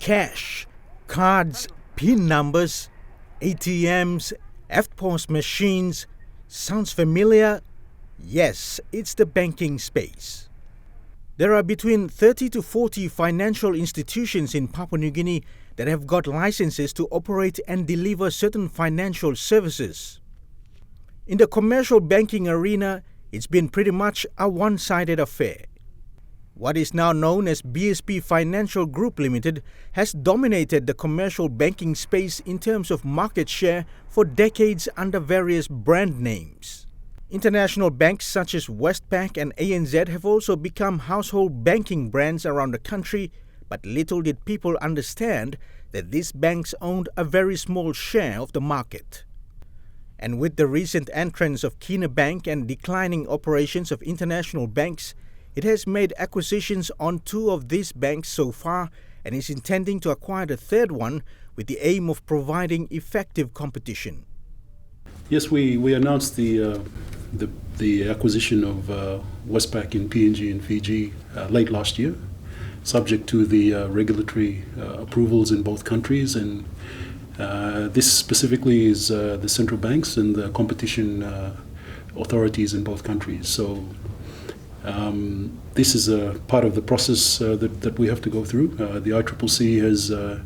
Cash, cards, PIN numbers, ATMs, EFTPOS machines. Sounds familiar? Yes, it's the banking space. There are between 30 to 40 financial institutions in Papua New Guinea that have got licenses to operate and deliver certain financial services. In the commercial banking arena, it's been pretty much a one-sided affair. What is now known as BSP Financial Group Limited has dominated the commercial banking space in terms of market share for decades under various brand names. International banks such as Westpac and ANZ have also become household banking brands around the country, but little did people understand that these banks owned a very small share of the market. And with the recent entrance of Kina Bank and declining operations of international banks, it has made acquisitions on 2 of these banks so far and is intending to acquire the third one with the aim of providing effective competition. Yes, we announced the acquisition of Westpac in PNG and Fiji late last year, subject to the regulatory approvals in both countries, and this specifically is the central banks and the competition authorities in both countries. So this is a part of the process that we have to go through. The ICCC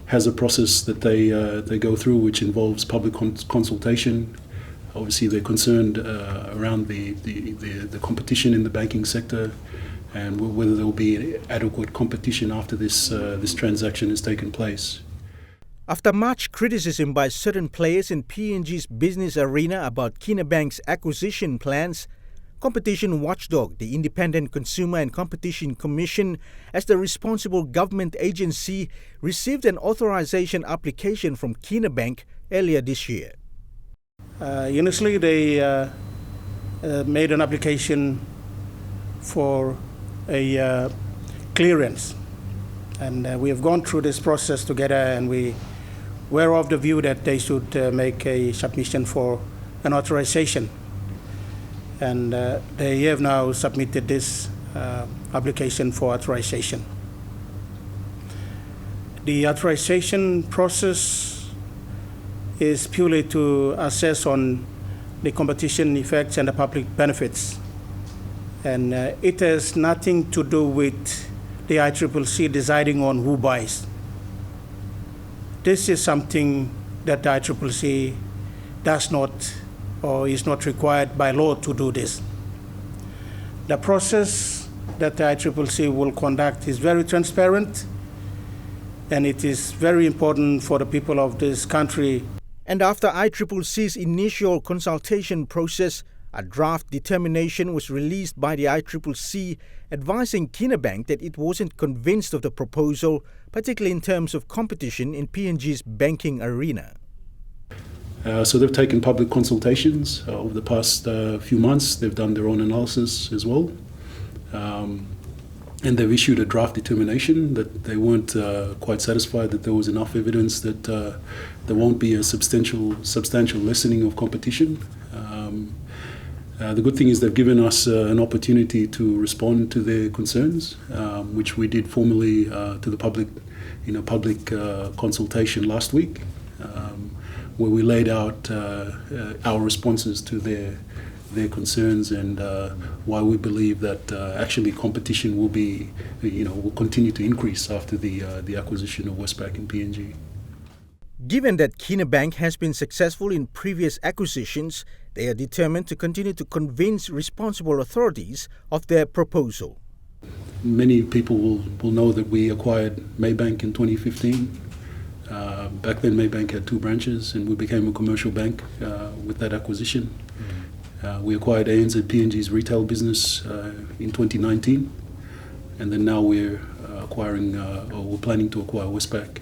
has a process that they go through, which involves public consultation. Obviously, they're concerned around the competition in the banking sector and whether there will be adequate competition after this transaction has taken place. After much criticism by certain players in PNG's business arena about Kina Bank's acquisition plans, competition watchdog, the Independent Consumer and Competition Commission, as the responsible government agency, received an authorization application from Kina Bank earlier this year. Initially, they made an application for a clearance, and we have gone through this process together, and we were of the view that they should make a submission for an authorization. And they have now submitted this application for authorization. The authorization process is purely to assess on the competition effects and the public benefits. And it has nothing to do with the ICCC deciding on who buys. This is something that the ICCC does not or is not required by law to do this. The process that the ICCC will conduct is very transparent, and it is very important for the people of this country. And after ICCC's initial consultation process, a draft determination was released by the ICCC advising Kina Bank that it wasn't convinced of the proposal, particularly in terms of competition in PNG's banking arena. So they've taken public consultations over the past few months. They've done their own analysis as well. And they've issued a draft determination that they weren't quite satisfied that there was enough evidence that there won't be a substantial lessening of competition. The good thing is they've given us an opportunity to respond to their concerns, which we did formally to the public in a public consultation last week, where we laid out our responses to their concerns and why we believe that actually competition will continue to increase after the acquisition of Westpac and PNG. Given that Kina Bank has been successful in previous acquisitions, they are determined to continue to convince responsible authorities of their proposal. Many people will know that we acquired Maybank in 2015. Back then, Maybank had 2 branches, and we became a commercial bank with that acquisition. We acquired ANZ PNG's retail business in 2019, and then now we're planning to acquire Westpac.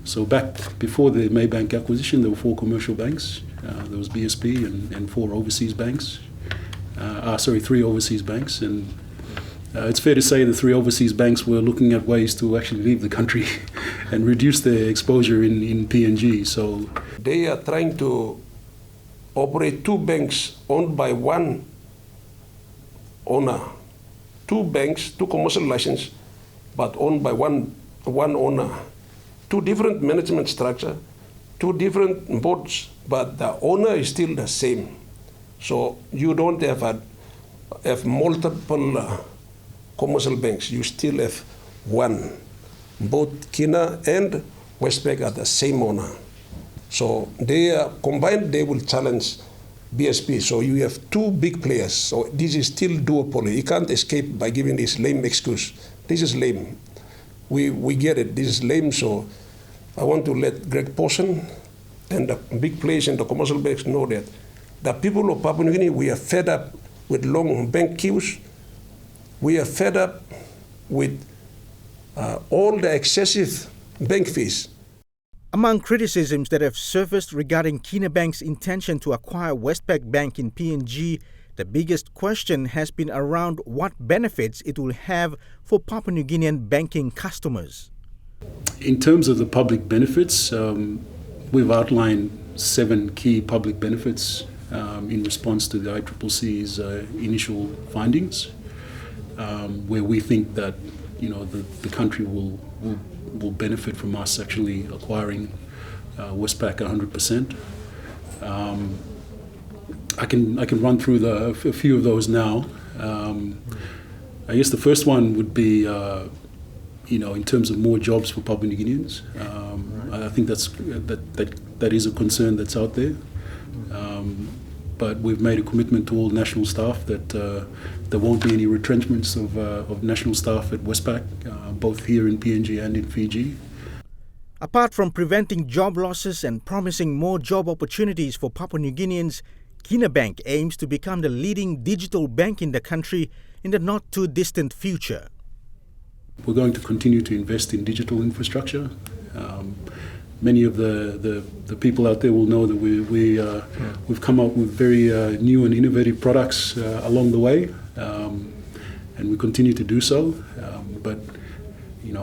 So back before the Maybank acquisition, there were 4 commercial banks. There was BSP and 4 overseas banks. 3 overseas banks, and it's fair to say the 3 overseas banks were looking at ways to actually leave the country and reduce their exposure in PNG. So they are trying to operate 2 banks owned by one owner. 2 banks, 2 commercial licenses, but owned by one one owner, two different management structure, two different boards, but the owner is still the same. So you don't have multiple commercial banks. You still have one. Both Kina and Westpac are the same owner. So they are combined, they will challenge BSP. So you have two big players. So this is still duopoly. You can't escape by giving this lame excuse. This is lame. We get it. This is lame. So I want to let Greg Pawson and the big players in the commercial banks know that the people of Papua New Guinea, we are fed up with long bank queues. We are fed up with all the excessive bank fees. Among criticisms that have surfaced regarding Kina Bank's intention to acquire Westpac Bank in PNG, the biggest question has been around what benefits it will have for Papua New Guinean banking customers. In terms of the public benefits, we've outlined 7 key public benefits in response to the ICCC's initial findings, where we think that the country will benefit from us actually acquiring Westpac 100%. I can run through a few of those now. I guess the first one would be in terms of more jobs for Papua New Guineans. I think that is a concern that's out there. But we've made a commitment to all national staff that there won't be any retrenchments of national staff at Westpac, both here in PNG and in Fiji. Apart from preventing job losses and promising more job opportunities for Papua New Guineans, Kina Bank aims to become the leading digital bank in the country in the not-too-distant future. We're going to continue to invest in digital infrastructure. Many of the people out there will know that we've come up with very new and innovative products along the way, and we continue to do so. But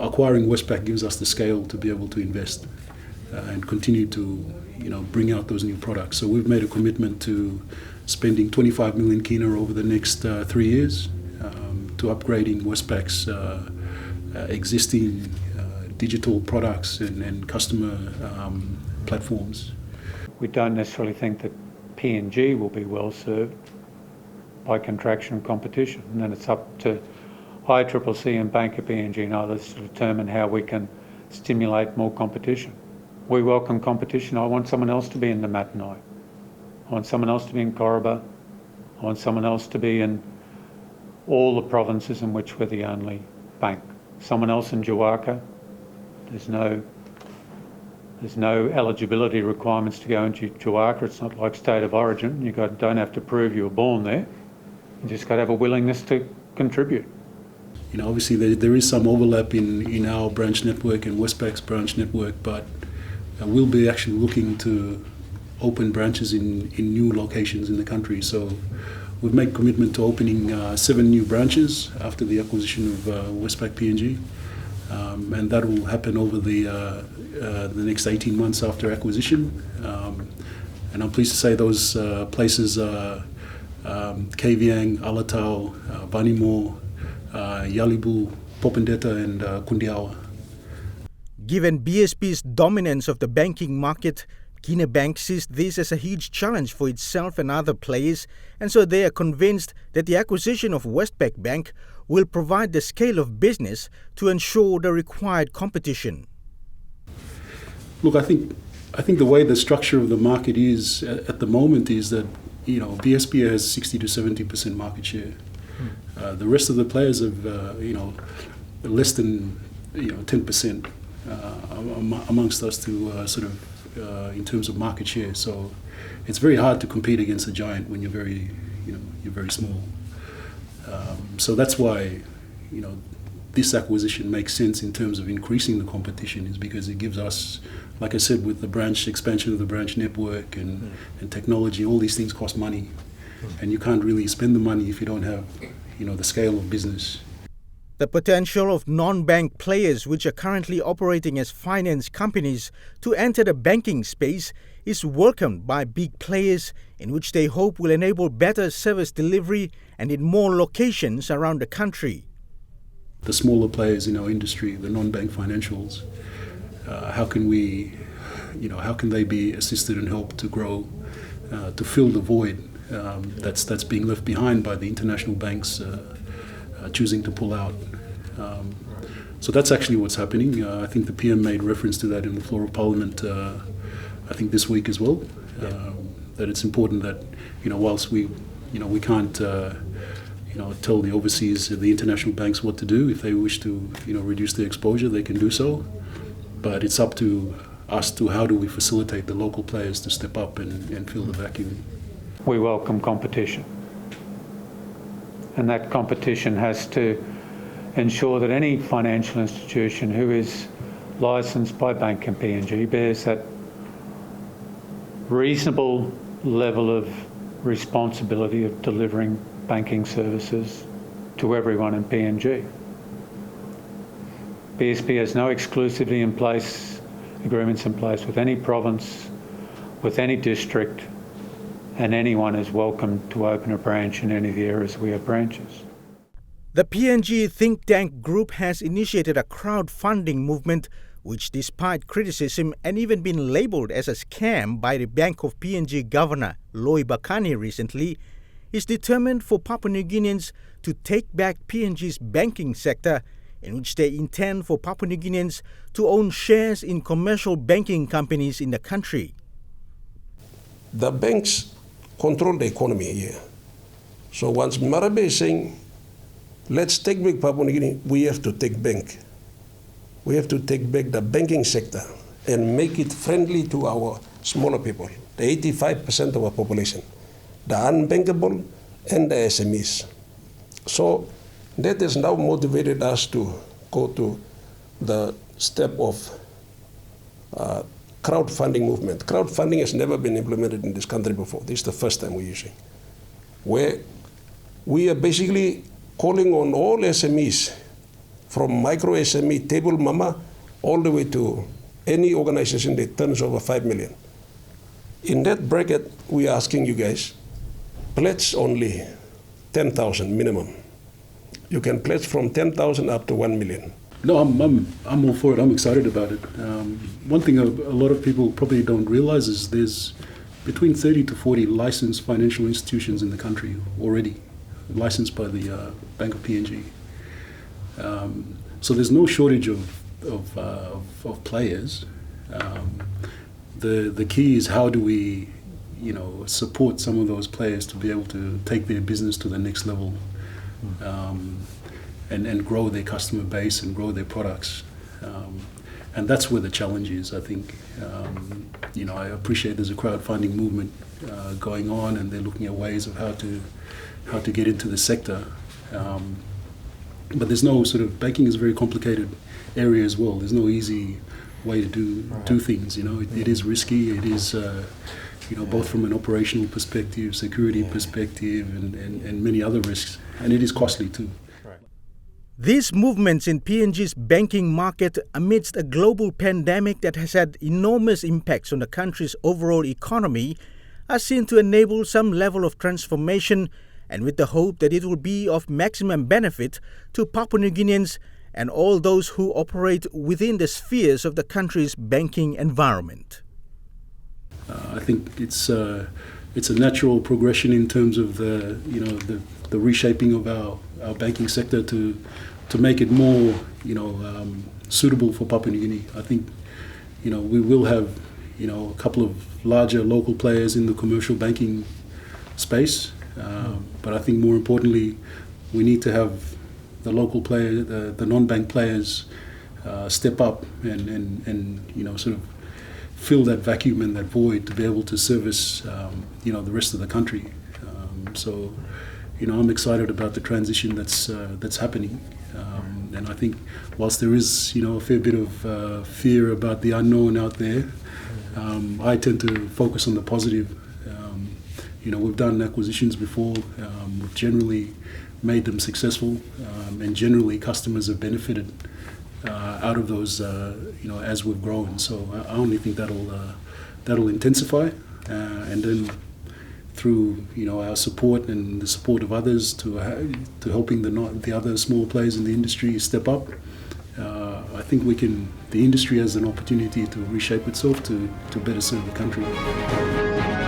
acquiring Westpac gives us the scale to be able to invest and continue to bring out those new products. So we've made a commitment to spending 25 million kina over the next 3 years to upgrading Westpac's existing digital products and customer platforms. We don't necessarily think that PNG will be well served by contraction and competition, and then it's up to ICCC and Bank of PNG and others to determine how we can stimulate more competition. We welcome competition. I want someone else to be in the Matanai. I want someone else to be in Koroba. I want someone else to be in all the provinces in which we're the only bank. Someone else in Jawaka. There's no eligibility requirements to go into Jawaka. It's not like state of origin. You don't have to prove you were born there. You just got to have a willingness to contribute. Obviously there is some overlap in our branch network and Westpac's branch network, but we'll be actually looking to open branches in new locations in the country. So we've made commitment to opening 7 new branches after the acquisition of Westpac PNG, and that will happen over the next 18 months after acquisition. And I'm pleased to say those places are Kavieng, Alatau, Vanimo, Yalibu, Popendetta and Kundiawa. Given BSP's dominance of the banking market, Kina Bank sees this as a huge challenge for itself and other players, and so they are convinced that the acquisition of Westpac Bank will provide the scale of business to ensure the required competition. Look, I think the way the structure of the market is at the moment is that BSP has 60 to 70% market share. The rest of the players have less than 10% amongst us to in terms of market share. So it's very hard to compete against a giant when you're very small. So that's why this acquisition makes sense in terms of increasing the competition, is because it gives us, like I said, with the branch expansion of the branch network and technology, all these things cost money, and you can't really spend the money if you don't have the scale of business. The potential of non-bank players which are currently operating as finance companies to enter the banking space is welcomed by big players, in which they hope will enable better service delivery and in more locations around the country. the smaller players in our industry, the non-bank financials, how can they be assisted and helped to grow, to fill the void that's being left behind by the international banks choosing to pull out. So that's actually what's happening. I think the PM made reference to that in the floor of Parliament, I think this week as well, that it's important that, whilst we can't, tell the overseas, the international banks what to do. If they wish to, reduce their exposure, they can do so. But it's up to us to how do we facilitate the local players to step up and fill the vacuum. We welcome competition. And that competition has to ensure that any financial institution who is licensed by Bank of PNG bears that reasonable level of responsibility of delivering banking services to everyone in PNG. BSP has no exclusivity in place, agreements in place with any province, with any district, and anyone is welcome to open a branch in any of the areas we have branches. The PNG think tank group has initiated a crowdfunding movement which, despite criticism and even been labelled as a scam by the Bank of PNG Governor Loy Bakani recently, is determined for Papua New Guineans to take back PNG's banking sector, in which they intend for Papua New Guineans to own shares in commercial banking companies in the country. The banks control the economy here. So once Marabe is saying, let's take back Papua New Guinea, we have to take bank. We have to take back the banking sector and make it friendly to our smaller people, the 85% of our population, the unbankable and the SMEs. So that has now motivated us to go to the step of crowdfunding movement. Crowdfunding has never been implemented in this country before. This is the first time we're using, where we are basically calling on all SMEs, from micro SME, table mama, all the way to any organization that turns over 5 million. In that bracket, we are asking you guys, pledge only 10,000 minimum. You can pledge from 10,000 up to 1 million. No, I'm all for it. I'm excited about it. One thing a lot of people probably don't realize is there's between 30 to 40 licensed financial institutions in the country already, licensed by the Bank of PNG. So there's no shortage of players. The key is how do we, support some of those players to be able to take their business to the next level, and grow their customer base and grow their products. And that's where the challenge is, I think. I appreciate there's a crowdfunding movement going on, and they're looking at ways of how to get into the sector. But there's no banking is a very complicated area as well. There's no easy way to do things. It is risky. It is, both from an operational perspective, security perspective, and many other risks. And it is costly too. These movements in PNG's banking market amidst a global pandemic that has had enormous impacts on the country's overall economy are seen to enable some level of transformation, and with the hope that it will be of maximum benefit to Papua New Guineans and all those who operate within the spheres of the country's banking environment. I think it's a natural progression in terms of the reshaping of our banking sector to make it more suitable for Papua New Guinea. I think we will have a couple of larger local players in the commercial banking space, but I think more importantly we need to have the local player, the non-bank players step up and sort of fill that vacuum and that void to be able to service the rest of the country. So I'm excited about the transition that's happening, and I think whilst there is a fair bit of fear about the unknown out there, I tend to focus on the positive. We've done acquisitions before. We've generally made them successful, and generally customers have benefited out of those, as we've grown. So I only think that'll intensify, and then through our support and the support of others to helping the other small players in the industry step up, I think the industry has an opportunity to reshape itself to better serve the country.